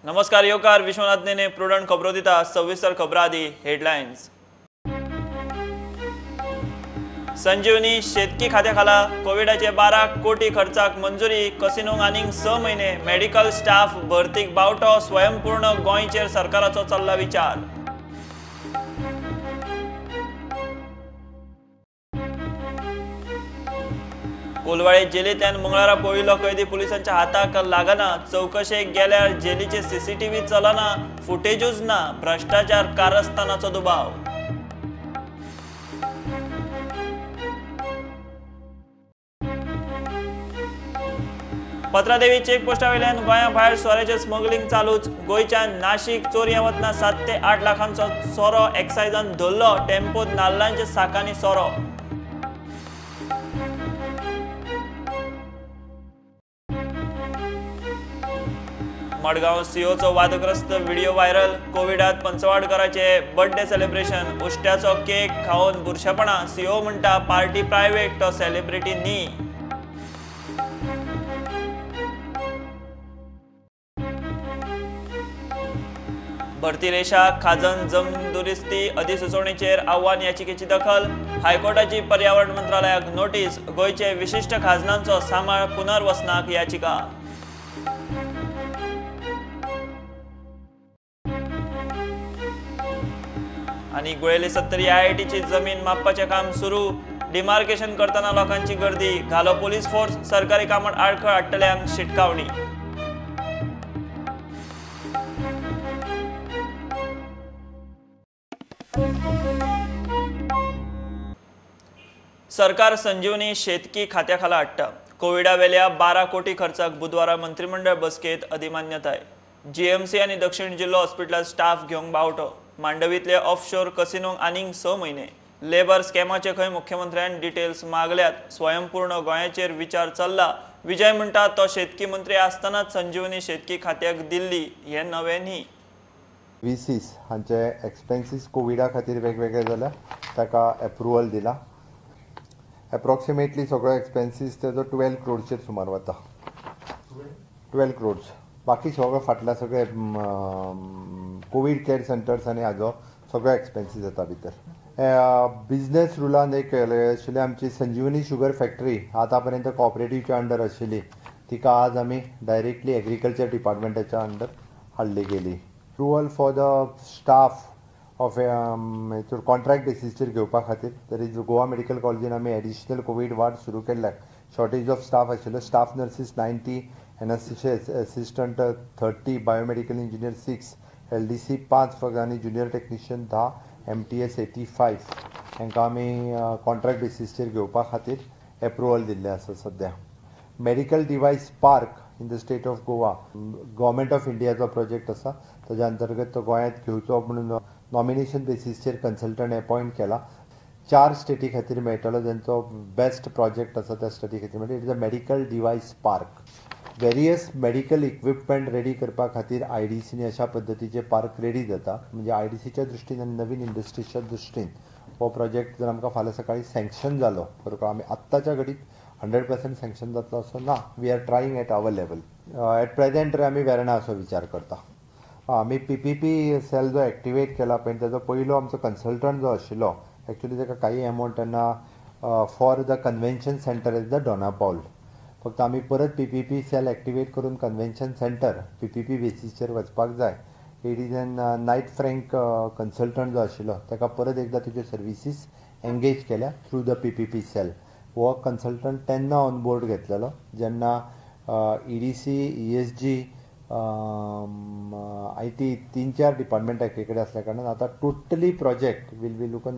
नमस्कार योकार विश्वनाथ नेने प्रुडंट खबरो दिता सविस्तर खबरां आदी हेडलायन्स। संजीवनी शेतकी खात्या खाला कोविडाचे 12 कोटी खर्चाक मंजुरी। कसिनोक आनीक 6 म्हयने मेडिकल स्टाफ भरतीक बावटो। स्वयंपूर्ण गोंयचेर सरकाराचो चल्ला विचार। कोलवाळे जेलींतल्यान मंगळारा पळिल्लो कैदी पुलिसांच्या हाताक लागना। चवकशेक गेल्यार जेलीचे सीसीटीव्ही चलना, फुटेजूच ना। भ्रष्टाचार कारस्थानाचो दुबाव। पत्रादेवी चेकपोस्टा वयल्यान गोंया भायर सोऱ्याचें स्मगलिंग चालूच। गोंयच्यान नाशिक चोरयां वतना 7 ते 8 लाखांचो सोरो एक्सायजान धरलो। टेम्पोत नाल्लांच्या साकांनी सोरो। मडगांव सीओचो वादग्रस्त व्हिडिओ व्हायरल। कोविडात पंचवाडकराचे बर्थडे सेलिब्रेशन। उश्ट्याचो केक खावन बुरशेपणा। सीओ म्हणटा पार्टी प्रायव्हेट तो सेलिब्रिटी न्ही। भरती रेशा खाजन जमीन दुरुस्ती अधिसुचोवणेचेर आव्हान याचिकेची दखल। हायकोर्टाची पर्यावरण मंत्रालयाक नोटीस। गोंयचे विशिष्ट खाजनांचो सांबाळ पुनर्वसनाक याचिका। आणि गुळेली 70 आयआयटीची जमीन मापपाचें काम सुरू। डिमार्केशन करतना लोकांची गर्दी। घालो पोलीस फोर्स। सरकारी कामात आडखळ हाडटल्यांक शिटकावणी। सरकार संजीवनी शेतकी खात्या खाला हाडटा। कोविडा वेल्या 12 कोटी खर्चाक बुधवारा मंत्रिमंडळ बसकेत अधिमान्यताय। जीएमसी आनी दक्षिण जिल्लो हॉस्पिटलात स्टाफ घेवंक बावटो। मांडवीतले ऑफशोर कसिनोक आनीक 6 म्हयने। लेबर स्कॅमाचे खंय मुख्यमंत्र्यान डिटेल्स मागल्यात। स्वयंपूर्ण गोंयाचेर विचार चल्ला। विजय म्हणटा तो शेतकी मंत्री आसतनाच संजीवनी शेतकी खात्याक दिल्ली हें नवें न्ही। VCs हांचे एक्सपेन्सीस कोविडा खातीर वेगवेगळे जाल्या ताका एप्रुवल दिला। एप्रॉक्सिमेटली सगळो एक्सपेन्सीस तेजो 12 करोडचेर सुमार वता। 12 करोड्स। बाकी सगळो फाटल्या सगळे कोविड केअर सेंटर्स आनी हाजो सगळो एक्सपेन्सीस येता भितर। बिजनेस रुलान एक आशिल्ली आमची संजीवनी शुगर फॅक्टरी आतां पर्यंत कॉपरेटिव्हच्या अंडर आशिल्ली तिका आज आमी डायरेक्टली एग्रीकल्चर डिपार्टमेंटाच्या अंडर हाडली गेली। Approval for the staff of contract बेसिसचेर घेवपा खातीर तरी गोवा मेडिकल कॉलेजीन आमी एडिशनल कोविड वार्ड सुरू केल्ल्याक शॉर्टेज ऑफ स्टाफ आशिल्लो। Staff nurses 90, NSS assistant 30, biomedical engineer 6, LDC 5 आनी जुनियर टेक्निशियन 10, MTS 85 हांकां आमी कॉन्ट्रॅक्ट बेसिसचेर घेवपा खातीर एप्रुवल दिल्लें आसा सद्या। Medical device park in the state of Goa government of इंडियाचो प्रोजेक्ट आसा। ताज्या अंतर्गत तो गोंयांत घेवचो म्हणून नॉमिनेशन बेसिसचेर कन्सल्टंट अपॉयंट केला। 4 स्टेटी खातीर मेळटलो जांचो बेस्ट प्रोजेक्ट आसा त्या स्टेटी खातीर म्हणजे it is a medical device park. Various medical equipment ready करपा खातीर IDCनी अशा पद्दतीचे पार्क रेडी जाता। म्हणजे IDCच्या दृश्टीन आनी नवीन इंडस्ट्रीच्या दृश्टीन हो प्रोजेक्ट जर आमकां फाल्यां सकाळी सँक्शन जालो बरोबर आमी आत्ताच्या घडीत 100% सँक्शन जातलो असो ना। We are trying at our level. At present आमी वेर्णा असो विचार करता। आमी PPP सेल जो एक्टिवेट केला पण ताजो पयलो आमचो कन्सल्टंट जो आशिल्लो एक्चुअली ताका काही अमावंट तेन्ना for the convention centre at the Dona Paula फक्त आमी परत PPP सेल एक्टिवेट करून कन्वेन्शन सेंटर PPP बेसिसचेर वचपाक जाय। It is an Knight Frank consultant जो आशिल्लो ताका परत एकदा तुज्यो सर्विसीस एंगेज केल्या थ्रू द PPP सेल। हो कन्सल्टंट तेन्ना ऑन बोर्ड घेतलेलो जेन्ना EDC, ESG, IT 3-4 डिपार्टमेंट एके कडेन आसल्या कारणान आतां totally project will be looking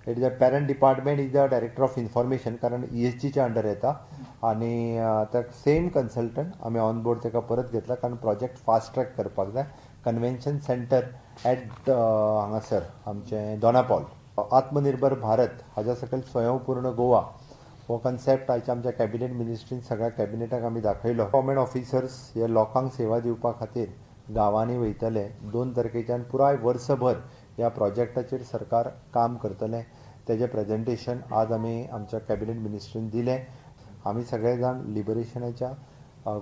it is a parent department is the director of information कारण ESGच्या अंडर येता आनी त्या सेम कन्सल्टंट आमी ऑन बोर्ड ताका परत घेतला कारण प्रोजेक्ट फास्ट ट्रॅक करपाक जाय। कन्वेन्शन सेंटर एट हांगासर आमचें दोनापावल। आत्मनिर्भर भारत हाज्या सकयल स्वयंपूर्ण गोवा हो कन्सेप्ट आयच्या आमच्या कॅबिनेट मिनिस्ट्रीन सगळ्या कॅबिनेटाक आमी दाखयलो। गव्हर्मेंट ऑफिसर्स हे लोकांक सेवा दिवपा खातीर गांवांनी वयतले 2 तारखेच्यान पुराय वर्सभर ह्या प्रोजेक्टाचेर सरकार काम करतलें तेजें प्रेजेंटेशन आज आमी आमच्या कॅबिनेट मिनिस्ट्रीन दिलें। आमी सगळे जाण लिबरेशनाच्या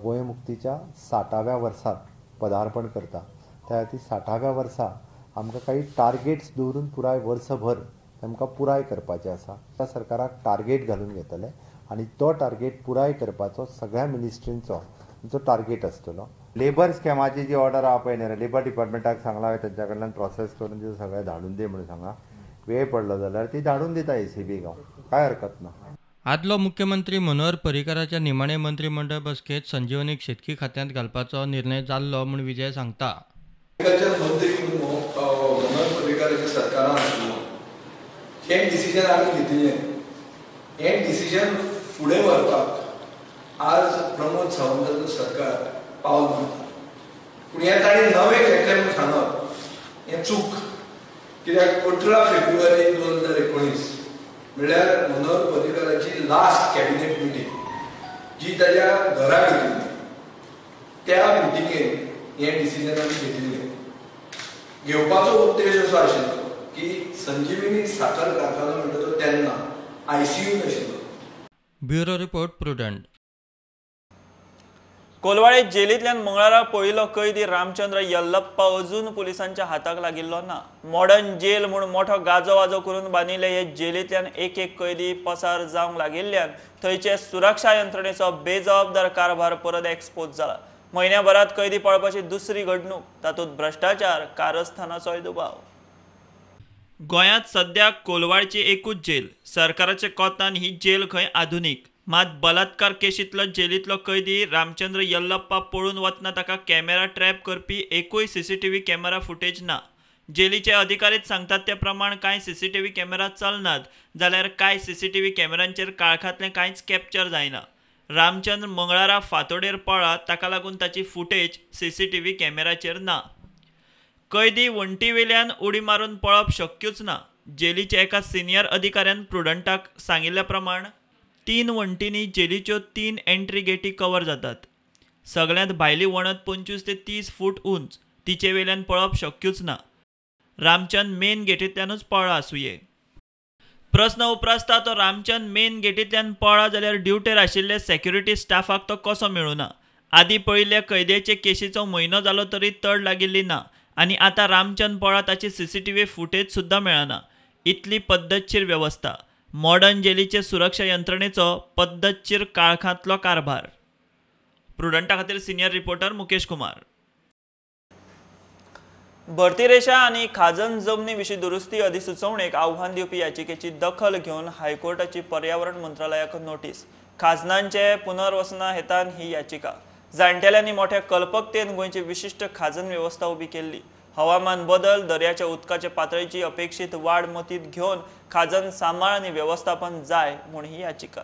गोंय मुक्तीच्या 60व्या वर्साक पदार्पण करता त्या खातीर 60व्या वर्सा आमकां काही टार्गेट्स दवरून पुराय वर्सभर आमकां पुराय करपाचें आसा. त्या सरकाराक टार्गेट घालून घेतले आनी तो टार्गेट पुराय करपाचो सगळ्या मिनिस्ट्रींचो टार्गेट आसतलो. लेबर स्कॅमाची जी ऑर्डर आहा पळय न्ही, लेबर डिपार्टमेंटाक सांगला हांवें तेंच्या कडल्यान प्रोसेस करून ती सगळें धाडून दी म्हणून सांगा. वेळ पडलो जाल्यार ती धाडून दिता ACBक हांव, काय हरकत ना. आदलो मुख्यमंत्री मनोहर पर्रीकाराच्या निमाणे मंत्रिमंडळ बसकेत संजीवनीक शेतकी खात्यांत घालपाचो निर्णय जाल्लो म्हूण विजय सांगता. मंत्री मनोहर पर्रीकाराच्या सरकारान आशिल्लो हें डिसिजन आमी घेतिल्लें. हें डिसिजन फुडें व्हरपाक आज प्रमोद सावंताचो सरकार पावल मारता. पूण हें ताणें नवें घेतलें म्हूण सांगप हें चूक. कित्याक 18 फेब्रुवारी 2019 म्हणल्यार मनोहर पर्रीकाराची लास्ट कॅबिनेट मिटींग जी ताच्या घरा घेतिल्ली, त्या मिटिंगेन हें डिसिजन आमी घेतिल्लें. घेवपाचो उद्देश असो आशिल्लो की संजीवनी साखर कारखानो म्हणटा तो तेन्ना ICU नाशिल्लो. Bureau report Prudent. कोलवाळे जेलींतल्यान मंगळारा पळयिल्लो कैदी रामचंद्र यल्लप्पा अजून पुलिसांच्या हाताक लागिल्लो ना. मॉडर्न जेल म्हूण मोठो गाजो वाजो करून बांदिल्ले हे जेलींतल्यान एक कैदी पसार जावंक लागिल्ल्यान थंयचे सुरक्षा यंत्रणेचो बेजबाबदार कारभार परत एक्सपोज जाला. म्हयन्याभरात कैदी पळपाची दुसरी घडणूक, तातूंत भ्रष्टाचार, कारस्थानाचोय दुबाव. गोंयांत सद्याक कोलवाळची एकूच जेल. सरकाराच्या कोतान ही जेल खंय आधुनीक. मात बलात्कार केशींतलो जेलींतलो कैदी रामचंद्र यल्लप्पा पळून वतना ताका कॅमेरा ट्रॅप करपी एकूय CCTV कॅमेरा फुटेज ना. जेलीचे अधिकारीच सांगतात ते प्रमाण कांय CCTV कॅमेरा चलनात, जाल्यार कांय CCTV कॅमेरांचेर काळखांतलें कांयच कॅप्चर जायना. रामचंद्र मंगळारा फांतोडेर पळ्ळा, ताका लागून ताची फुटेज CCTV कॅमेराचेर ना. कैदी वण्टीवेल्यान उडी मारून पळप शक्यूच ना. जेलीच्या एका सिनियर अधिकाऱ्यान प्रुडंटाक सांगिल्ल्या प्रमाण 3 वण्टींनी जेलीच्यो 3 एंट्री गेटी कवर जातात. सगळ्यांत भायली वणत 25 ते 30 फूट उंच, तिचे वेल्यान पळप शक्यूच ना. रामचंद मेन गेटींतल्यानूच पळ्ळा आसुये. प्रस्न उपरासता तो रामचंद मेन गेटींतल्यान पळ्ळा जाल्यार ड्युटेर आशिल्ले सेक्युरिटी स्टाफाक तो कसो मेळूना. आदीं पळयिल्ल्या कैद्याचे केशीचो म्हयनो जालो तरी तड लागिल्ली ना आनी आतां रामचंद पळ्ळा ताची CCTV फुटेज सुद्दां मेळना. इतली पद्दतशीर वेवस्था. मॉडर्न जेलीचे सुरक्षा यंत्रणेचो पद्दतशीर काळखांतलो कारभार. प्रुडंटा खातीर सिनियर रिपोर्टर मुकेश कुमार. भरती रेशा आनी खाजन जमनी विशीं दुरुस्ती अधिसुचोवणेक आव्हान दिवपी याचिकेची दखल घेवन हायकोर्टाची पर्यावरण मंत्रालयाक नोटीस. खाजनांचे पुनर्वसना हेतान ही याचिका. जाणटेल्यांनी मोठ्या कल्पकतेन गोंयची विशिश्ट खाजन वेवस्था उबी केल्ली. हवामान बदल, दर्याच्या उदकाचे पातळीची अपेक्षीत वाड मतीत घेवन खाजन सांबाळ आनी वेवस्थापन जाय म्हूण ही याचिका.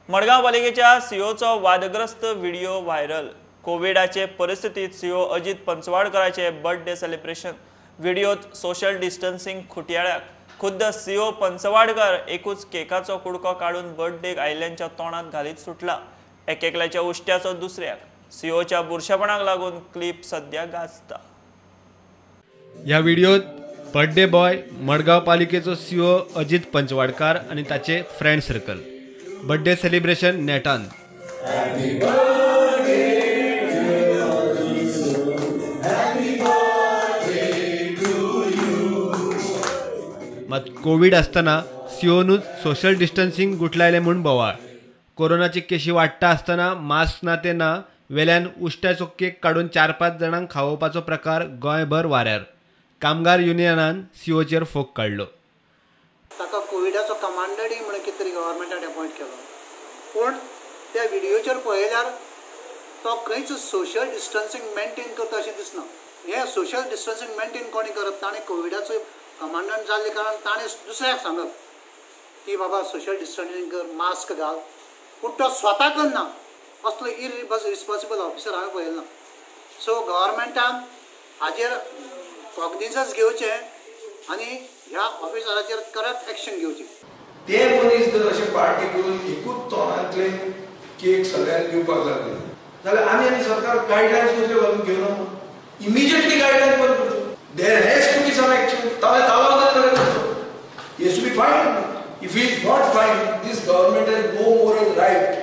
मडगांव पालिकेच्या COचो वादग्रस्त व्हिडिओ व्हायरल. कोविडाचे परिस्थितीत CO अजित पंचवाडकराचे बर्थडे सेलिब्रेशन. व्हिडिओत सोशल डिस्टन्सिंग खुटयाळ्याक. खुद्द CO पंचवाडकर एकूच केकाचो कुडको काडून बर्थडेक आयिल्ल्यांच्या तोंडात घालीत सुटला. एकेकल्याच्या उश्ट्याचो दुसऱ्याक. COच्या बुरशेपणाक लागून क्लिप सध्या गाजता. ह्या व्हिडिओत बर्थडे बॉय, मडगांव पालिकेचो CO अजित पंचवाडकार आनी ताचे फ्रेंड सर्कल. बर्थडे सेलिब्रेशन नेटान. मात कोविड आसतना COनूच सोशल डिस्टन्सिंग गुटलायले म्हूण बोवाळ. कोरोनाची केशी वाडटा आसतना मास्क ना ते ना, वेल्यान उश्ट्याचो केक काडून 4-5 जाणांक खावोवपाचो प्रकार गोंयभर वाऱ्यार. कामगार युनियनान COचेर फोग काडलो. ताका कोविडाचो कमांडंटूय म्हणून कितें तरी गव्हर्मेंटान अपॉयंट केलो. पूण त्या व्हिडिओचेर पळयल्यार तो खंयच सोशल डिस्टन्सिंग मेंटेन करता अशें दिसना. हें सोशल डिस्टन्सिंग मेंटेन कोणी करप? ताणें कोविडाचो कमांडंट जाल्ले कारण ताणें दुसऱ्याक सांगप की बाबा सोशल डिस्टन्सिंग कर, मास्क घाल. पूण तो स्वता करना. असलो इरिस्पॉन्सिबल ऑफिसर हांवें पळयलो ना. सो गव्हर्मेंटान हाजेर कॉग्निजन्स घेवचें आनी ह्या ऑफिसराचेर करप्ट एक्शन घेवची. ते मनीस जर अशें पार्टी करून एकूच तोंडांतले केक सगळ्यांक दिवपाक लागले जाल्यार आनी सरकार गायडलायन्स कसल्यो घालून घेवना. इमिजिएटली गायडलायन बंद करच्यो. There has to be some action. He has to be fined. If he is not fined, this government has no moral right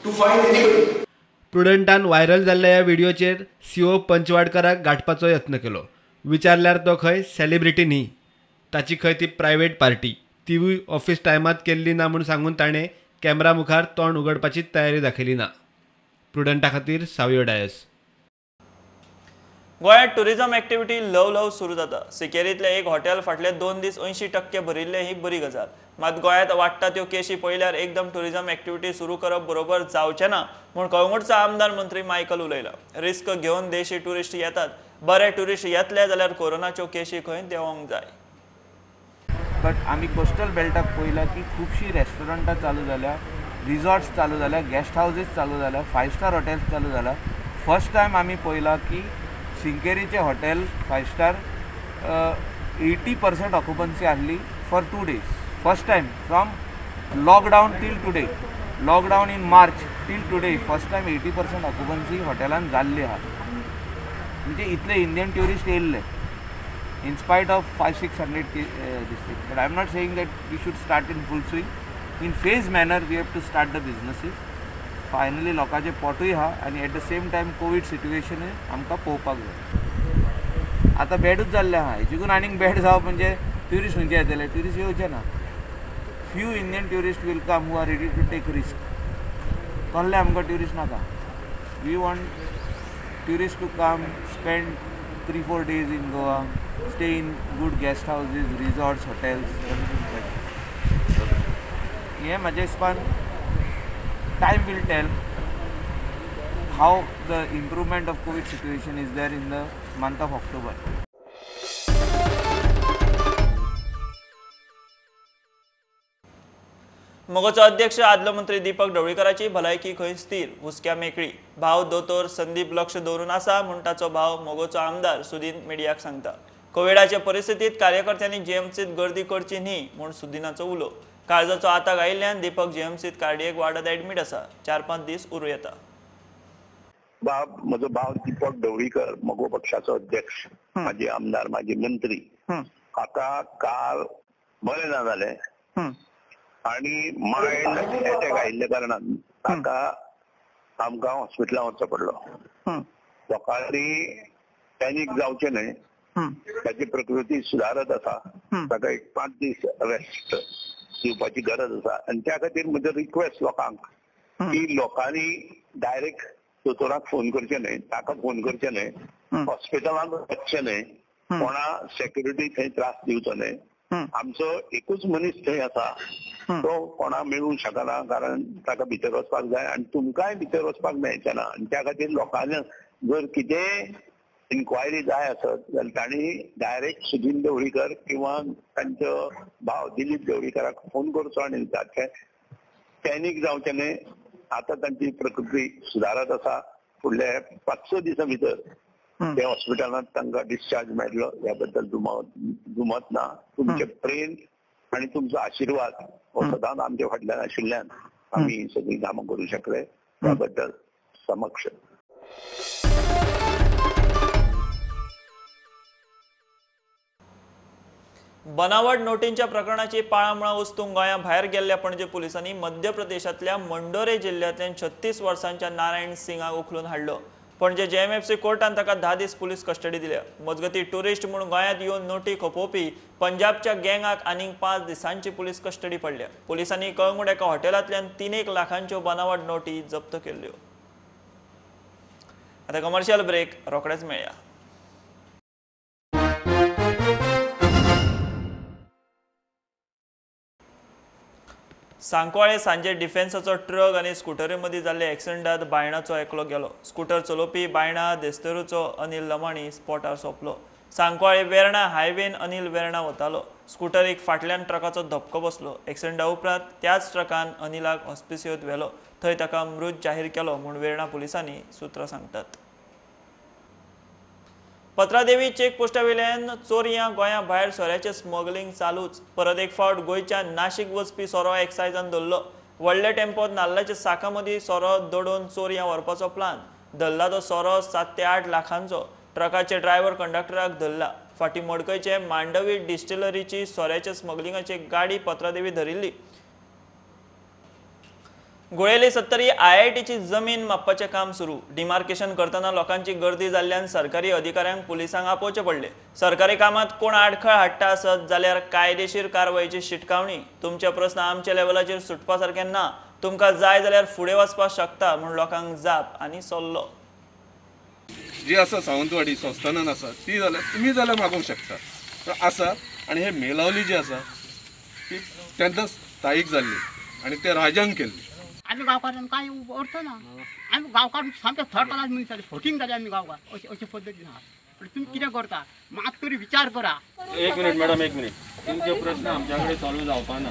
to fine anybody. प्रुडंटान व्हायरल जाल्ल्या ह्या व्हिडिओचेर सीओ पंचवाडकराक गाठपाचो यत्न केलो. विचारल्यार तो खंय सेलिब्रिटी न्ही, ताची खंय ती प्रायवेट पार्टी, तिवूय ऑफिस टायमात केल्ली ना म्हूण सांगून ताणें कॅमेरा मुखार तोंड उगडपाची तयारी दाखयली ना. प्रुडंटा खातीर सावयो डायस. गोंयांत टुरिझम एक्टिव्हिटी ल्हव सुरू जाता. सिकेरींतलें एक हॉटेल फाटले 2 दीस 80% भरिल्ले ही बरी गजाल. मात गोंयांत वाडटा त्यो केशी पळयल्यार एकदम टुरिझम एक्टिव्हिटी सुरू करप बरोबर जावचें ना म्हूण कळंगूटचो आमदार मंत्री मायकल उलयला. रिस्क घेवन देशी टुरिस्ट येतात. बरे टुरिस्ट येतले जाल्यार कोरोनाच्यो केशी खंय देंवोंक जाय. बट आमी कोस्टल बेल्टाक पळयलां की खुबशीं रेस्टॉरंटां चालू जाल्या, रिसॉर्ट्स चालू जाल्या, गेस्ट हावजीस चालू जाल्या, 5 स्टार हॉटेल्स चालू जाल्या. फर्स्ट टायम आमी पळयलां की सिंकेरीचे हॉटेल 5 स्टार 80% ऑक्युपन्सी आसली for 2 days. First time from lockdown till today, lockdown in March till today first time 80% occupancy हॉटेलान जाल्ली आहा. म्हणजे इतले इंडियन ट्युरिस्ट येयल्ले in spite of 500-600 districts. But I am not saying that we should start in full swing. In phase manner we have to start the businesses. Finally लोकांचे पोटूय हा आणि at the same time Covid situation आमकां पळोवपाक जाय. आतां बॅडूच जाल्लें आहा. हेतून आनीक बॅड जावप म्हणजे ट्युरिस्ट खंयचे येतले, ट्युरिस्ट येवचे ना. Few Indian tourist will come who are ready to take risk. कसले आमकां ट्युरिस्ट नाका. We want tourist to come spend 3-4 days in Goa, stay in good guest houses, resorts, hotels, everything better. Yeah, माझ्या हिसपान time will tell how the improvement of COVID situation is there in the month of October. मोगोचो अध्यक्ष आदलो मंत्री दीपक ढवळीकराची भलायकी खंय स्थिर, हुस्क्या मेकळी. भाव दोतोर संदीप लक्ष दवरून आसा म्हूण ताचो भाव मोगोचो आमदार सुदीन मिडियाक सांगता. कोविडाचे परिस्थितीत कार्यकर्त्यांनी जीएमसीत गर्दी करची न्ही म्हूण सुदिनाचो उलो. काळजाचो आताक आयिल्ल्यान दीपक जीएमसीत कार्डियक वार्डात एडमीट आसा. 4-5 दीस उरूं येता. म्हजो भाव दीपक ढवळीकर मोगो पक्षाचो अध्यक्ष, माजी आमदार, माजी मंत्री, हाका काल बरें ना जालें आणि मायंड अटॅक आयिल्ल्या कारणान ताका आमकां हॉस्पिटलांत वचचो पडलो. लोकांनी पॅनीक जावचें न्हय, ताची प्रकृती सुदारत आसा. ताका एक 5 दीस रेस्ट दिवपाची गरज आसा आनी त्या खातीर म्हजो रिक्वेस्ट लोकांक की लोकांनी डायरेक्ट दोतोराक फोन करचे न्हय, ताका फोन करचे न्हय, हॉस्पिटलांत वचचें न्हय, कोणा सेक्युरिटी थंय त्रास दिवचो न्हय. आमचो एकूच मनीस थंय आसा, तो कोणा मेळूंक शकना कारण ताका भितर वचपाक जाय आनी तुमकांय भितर वचपाक मेळचें ना. आनी त्या खातीर लोकांनी जर कितेंय इन्क्वायरी जाय आसत जाल्यार तांणी डायरेक्ट सुदीन ढवळीकर किंवा तांचो भाव दिलीप ढवळीकराक फोन करचो आनी ताचे पॅनीक जावचें न्हय. आतां तांची प्रकृती सुदारत आसा. फुडल्या 5-6 दिसां भितर ते हॉस्पिटलांत तांकां डिस्चार्ज मेळटलो. ह्या बद्दल दुमत ना. तुमचे प्रेम आणि तुमचो आशिर्वाद हो सदांच आमच्या फाटल्यान आशिल्ल्यान आमी सगळीं कामां करूं शकले. त्या बद्दल समक्ष. बनावट नोटींच्या प्रकरणाची पाळंमुळां उस्तूंक गोंया भायर गेल्ल्या पणजे पुलिसांनी मध्य प्रदेशांतल्या मंडोरे जिल्ल्यांतल्यान 36 वर्सांच्या नारायण सिंगाक उखलून हाडलो. पणजे जेएमएफसी कोर्टान ताका 10 दीस पुलीस कस्टडी दिल्या. मजगती टुरिस्ट म्हणून गोंयांत येवन नोटी खपोवपी पंजाबच्या गँगाक आनीक 5 दिसांची पुलीस कस्टडी पडल्या. पुलिसांनी कळंगूट एका हॉटेलांतल्यान 3 लाखांच्यो बनावट नोटी जप्त केल्ल्यो. आता कमर्शियल ब्रेक रोखडेच मेळया. सांकवाळे सांजे डिफेन्साचो ट्रक आनी स्कुटरी मदीं जाल्ल्या एक्सिडंटात बायणाचो एकलो गेलो. स्कुटर चलोवपी बायणा देस्तेरूचो अनिल लमाणी स्पॉटार सोंपलो. सांकवाळे वेर्णा हायवेन अनिल वेर्णा वतालो. स्कुटरीक फाटल्यान ट्रकाचो धपको बसलो. एक्सिडंटा उपरांत त्याच ट्रकान अनिलाक हॉस्पिसियोत व्हेलो. थंय ताका मृत जाहीर केलो म्हूण वेर्णा पुलिसांनी सुत्रां सांगतात. पत्रादेवी चेक पोस्टा वयल्यान चोरयां गोंया भायर सोऱ्याचें स्मगलिंग चालूच. परत एक फावट गोंयच्या नाशिक वचपी सोरो एक्सायजान धरलो. व्हडल्या टेम्पोत नाल्लाच्या साका मदीं सोरो दडोवन चोरयां व्हरपाचो प्लान. धरला तो सोरो 7 ते 8 लाखांचो. ट्रकाचे ड्रायव्हर कंडक्टराक धरला. फाटीं मडकयचे मांडवी डिस्टिलरीची सोऱ्याच्या स्मगलिंगाची गाडी पत्रादेवी धरिल्ली. गुळेली 70 IITची जमीन मापपाचें काम सुरू. डिमार्केशन करतना लोकांची गर्दी जाल्ल्यान सरकारी अधिकाऱ्यांक पुलिसांक आपोवचे पडले. सरकारी कामात कोण आडखळ हाडटा आसत जाल्यार कायदेशीर कारवायेची शिटकावणी. तुमचे प्रस्न आमच्या लेवलाचेर सुटपा सारखे ना. तुमकां जाय जाल्यार फुडें वचपाक शकता म्हूण लोकांक जाप आनी सल्लो. जी आसा सावंतवाडी संस्थानान आसा ती जाल्यार तुमी जाल्यार मागोवंक शकता. पण आसा आनी हे मेलावली जी आसा ती तेन्ना स्थायीक जाल्ली आनी ते राजांक केल्ली. आम्ही गावकारांना काय अर्थ ना. आम्ही गावकार सामके थर्ड क्लास मनीस फोटींग जाले आम्ही गावकार अशे पद्धतीन आहा. पण तुम्ही कितें करता मात तरी विचार करा. एक मिनिट मॅडम, एक मिनिट. तुमचे प्रश्न आमच्याकडे सॉल्व जावपा ना.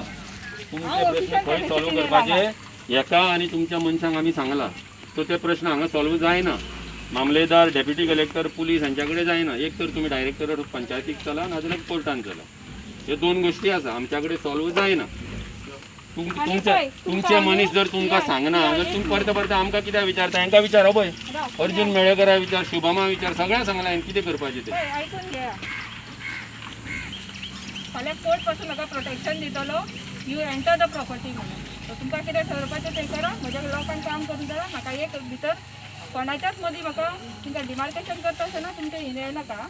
तुमचे प्रश्न खंय सॉल्व करपाचे एका आनी तुमच्या मनशांक आमी सांगला तो ते प्रश्न हांगा सॉल्व जायना. मामलेदार, डेप्युटी कलेक्टर, पुलीस हांच्या कडेन जायना. एक तर तुमी डायरेक्टर पंचायतीक चला नाजाल्यार कोर्टान चला. ह्यो दोन गोष्टी आसा आमच्या कडेन सॉल्व जायना. तुमचे मनीस जर तुमकां सांगना जाल्यार तुम्ही परते परते आमकां कित्याक विचारता? हांकां विचार पळय, अर्जुन मेळेकरा विचार, शुभमा विचार, सगळ्यांक सांगला हांवें कितें करपाचें तें. आयकून घ्या. फाल्यां कोर्ट पासून म्हाका प्रोटेक्शन दितलो. यू एंटर द प्रॉपर्टी म्हणून तुमकां कितें ठरपाचें तें करा. म्हज्या लोकांक काम करून जाल्यार म्हाका एक भितर कोणाच्याच मदीं म्हाका तुमकां डिमार्केशन करता आसतना तुमचें हें नाका.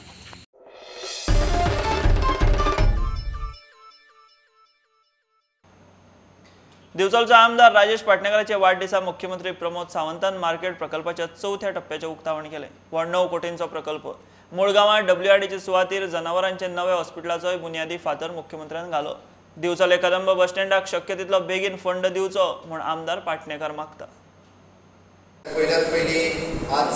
दिवचलचा आमदार राजेश पाटणेकरांच्या वाढदिसा मुख्यमंत्री प्रमोद सावंतान मार्केट प्रकल्पाच्या 4थ्या टप्प्याचे उक्तावण केले. 9 कोटींचो प्रकल्प. मुळगांवां WRDचे सुवातेर जनावरांचे नवे हॉस्पिटलाचोय बुन्यादी फातर मुख्यमंत्र्यान घालो. दिवचले कदंब बस स्टँडाक शक्य तितलो बेगीन फंड दिवचो म्हूण आमदार पाटणेकर मागता. पहिल्यात पयली आज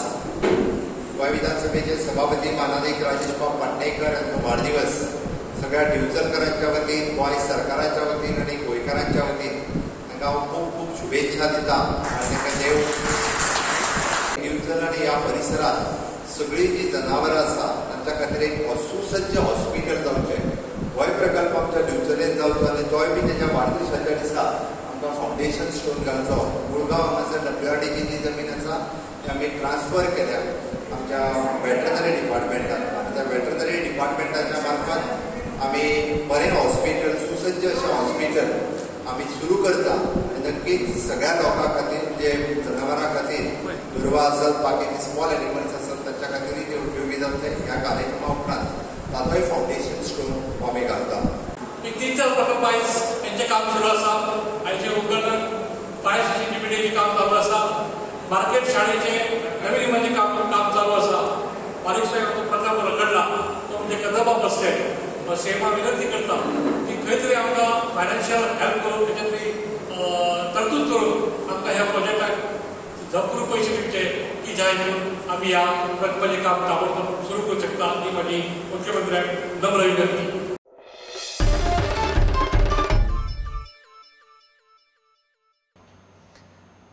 गोंय विधानसभेचे सभापती माननीय राजेश पाटणेकर यांचो वाढदिवस सगळ्या दिवचलकरांच्या वतीन, गोंय सरकाराच्या वतीन आणि गोंयकारांच्या वतीन तांकां हांव खूब खूब शुभेच्छा दिता आनी तांकां देव दिवचल आनी ह्या परिसरात सगळीं जी जनावरां आसा तांच्या खातीर एक सुसज्ज हॉस्पिटल जावचें. गोंय प्रकल्प आमच्या दिवचलेन जावचो आनी तोय बी तेच्या वाढदिवसाच्या दिसा आमकां फावंडेशन स्टोन घालचो. मुळगांव हांगासर WRDची जी जमीन आसा ती आमी ट्रान्सफर केल्या आमच्या वेटरनरी डिपार्टमेंटान आनी त्या वेटरनरी डिपार्टमेंटाच्या मार्फत आमी बरें हॉस्पिटल, सुसज्ज अशें हॉस्पिटल आमी सुरू करता आनी नक्कीच सगळ्या लोकां खातीर जे जनावरां खातीर दुर्वा आसत, बाकी स्मॉल एनिमल्स आसत तांच्या खातीरय ते उपयोगी जातले. ह्या कार्यक्रमा उपरांत ताचोय फावंडेशन स्टोन आमी घालता. एक 3-4 प्रकल्प आयज तेंचें काम सुरू आसा. आयचे उपकरण फायर सेफ्टीचें काम चालू आसा. मार्केट शाळेचें नवीन इमारतीचें काम चालू आसा. बारीकसो प्रकल्प रखडला तो म्हणजे कदंबा बस स्टँड. सेम हांव विनंती करता की खंय तरी आमकां फायनान्शियल हेल्प करून तेचे तरी तरतूद करून आमकां ह्या प्रोजेक्टाक भरपूर पयशे दिवचे की जाय म्हणून आमी ह्या प्रकल्पाचें काम ताबडतोब सुरू करूंक शकता. ही म्हाजी मुख्यमंत्र्याक नम्र विनंती.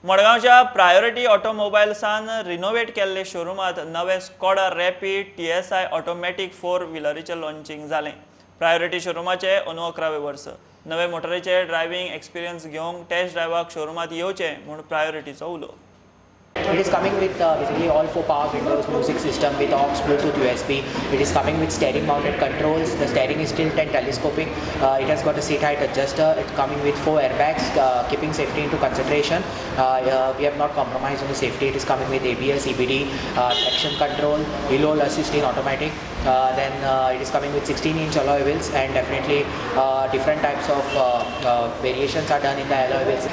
मडगांवच्या प्रायोरिटी ऑटोमोबाईल्सान रिनोव्हेट केल्ले शोरूमात नवे स्कॉडा रॅपिड TSI ऑटोमॅटिक 4 व्हिलरीचे लॉन्चिंग जालें. प्रायोरिटी शोरूमाचे 11वे वर्स. नवे मोटरीचे ड्रायव्हिंग एक्सपिरियन्स घेवंक टेस्ट ड्रायव्हाक शोरूमात येवचें म्हूण प्रायोरिटीचो उलो. It is coming with basically all 4 power windows, music system with aux, Bluetooth, USB. It is coming with steering mounted controls. The steering is tilt and telescopic. It has got a seat height adjuster. It's coming with 4 airbags, keeping safety into consideration. We have not compromised on the safety. It is coming with ABS, EBD, traction control, hill hold assist in automatic. Then it is coming with 16-inch alloy wheels, and definitely different types of variations are done in the alloy wheels.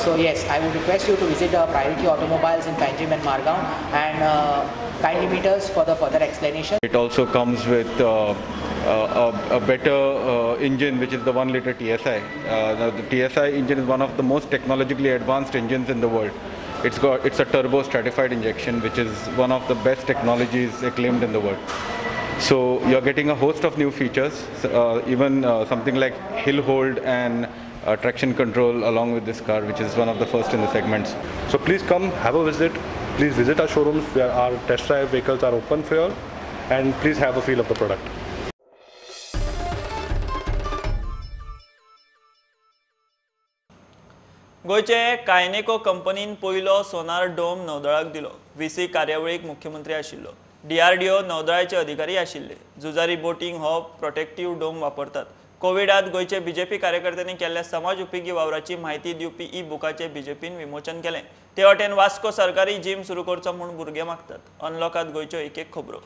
So yes, I would request you to visit Priority Automobiles in Panjim and Margaon and kindly meet us for the further explanation. It also comes with a better engine, which is the 1-liter TSI. The TSI engine is one of the most technologically advanced engines in the world. It's a turbo stratified injection, which is one of the best technologies acclaimed in the world. So you're getting a host of new features, even something like hill hold and traction control along with this car, which is one of the first in the segments. So please come, have a visit. Please visit our showrooms where our test drive vehicles are open for you, and please have a feel of the product. गोयचे कायनेको कंपनीन पयलो सोनार dome नौदळाक दिलो. VC कार्यावळीक मुख्यमंत्री आशिल्लो. DRDO नौदळाचे अधिकारी आशिल्ले. झुजारी boating हो प्रोटेक्टिव्ह डोम वापरतात. कोविडात गोयचे बीजेपी कार्यकर्त्यांनी केल्ल्या समाज उपेगी वावराची माहिती दिवपी ई बुकाचे बीजेपीन विमोचन केले. ते वटेन वास्को सरकारी जिम सुरू करचो म्हूण भुरगे मागतात. अनलॉकात गोयच्यो एक खबरो.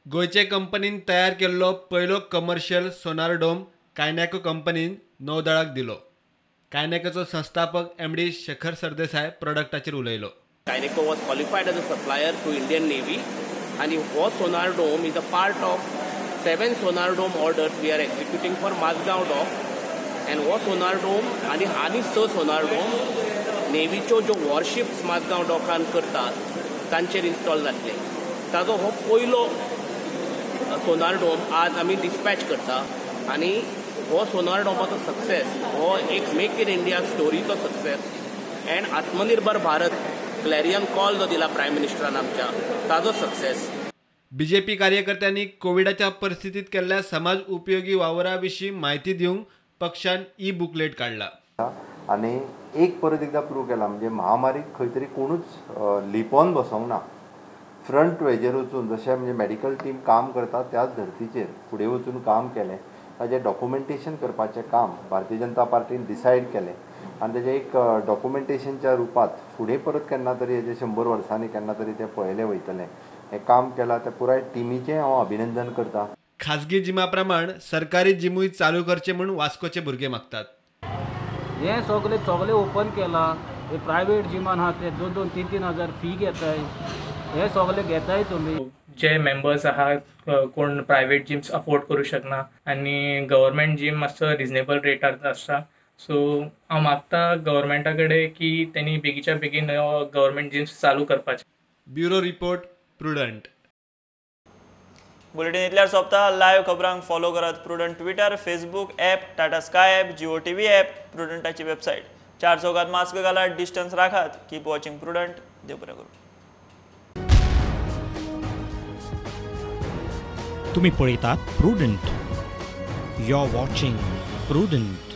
गोयचे कंपनीन तयार केल्लो पयलो कमर्शियल सोनार डोम कायनेको कंपनीन नौदळाक दिलो. कायनेकोचो संस्थापक MD शेखर सरदेसाय प्रोडक्टाचेर उलयलो. Kyneco was qualified as a supplier to Indian Navy, and the sonar dome is a part of 7 sonar dome orders we are executing for Mazgaon dock. And sonar dome आणि 6 sonar dome नेव्हीच्यो ज्यो warships Mazgaon डॉकान करतात तांचेर install जातले. ताजो हो पयलो सोनार dome आज आमी डिस्पॅच करता आनी हो सोनार डोमाचो सक्सेस हो एक मेक इन इंडिया स्टोरीचो सक्सेस एंड आत्मनिर्भर भारत क्लॅरियन कॉल जो दिला प्रायम मिनिस्टरान आमच्या ताजो सक्सेस. बीजेपी कार्यकर्त्यांनी कोविडाच्या परिस्थितीत केल्ल्या समाज उपयोगी वावरा विशीं माहिती दिवंक पक्षान ई बुकलेट काढला. आणि एक परत एकदा प्रूव केला म्हणजे महामारीक खंय तरी कोणूच लिपोवन बसोंक ना. फ्रंट वेजेर वचून जशें म्हणजे मेडिकल टीम काम करता त्याच धर्तीचेर फुडें वचून काम केलें. ताजें डॉक्युमेंटेशन करपाचें काम भारतीय जनता पार्टीन डिसायड केलें आनी तेजें एक डॉक्युमेंटेशनच्या रुपात फुडें परत केन्ना तरी हेजे 100 वर्सांनी केन्ना तरी तें पळयलें वयतलें. हें काम केलां त्या पुराय टिमीचें हांव अभिनंदन करतां. खाजगी जिमा प्रमाण सरकारी जिमूय चालू करचे म्हूण वास्कोचे भुरगे मागतात. हे सगळे ओपन केला. हे प्रायवेट जिमान आहा ते 2-3 हजार फी घेताय. हे सगळे घेताय तुमी. जे मेंबर्स आहात कोण प्रायवेट जिम्स अफोर्ड करू शकना आनी गव्हर्मेंट जिम मातसो रिजनेबल रेटार आसता. सो हांव मागता गव्हर्मेंटा कडेन की त्यांनी बेगीच्या बेगीन गव्हर्मेंट जिम्स चालू करपाचे. Bureau report Prudent. बुलेटिन इतल्यार सोंपता. लायव्ह खबरांक फॉलो करात Prudent Twitter, Facebook app, Tata Sky app, Jio TV app, प्रुडंटाची वेबसायट. 4 चौकात मास्क घालात, डिस्टन्स राखात. Keep watching Prudent. देव बरें करूं. तुम्ही पळयतात Prudent. You are watching prudent.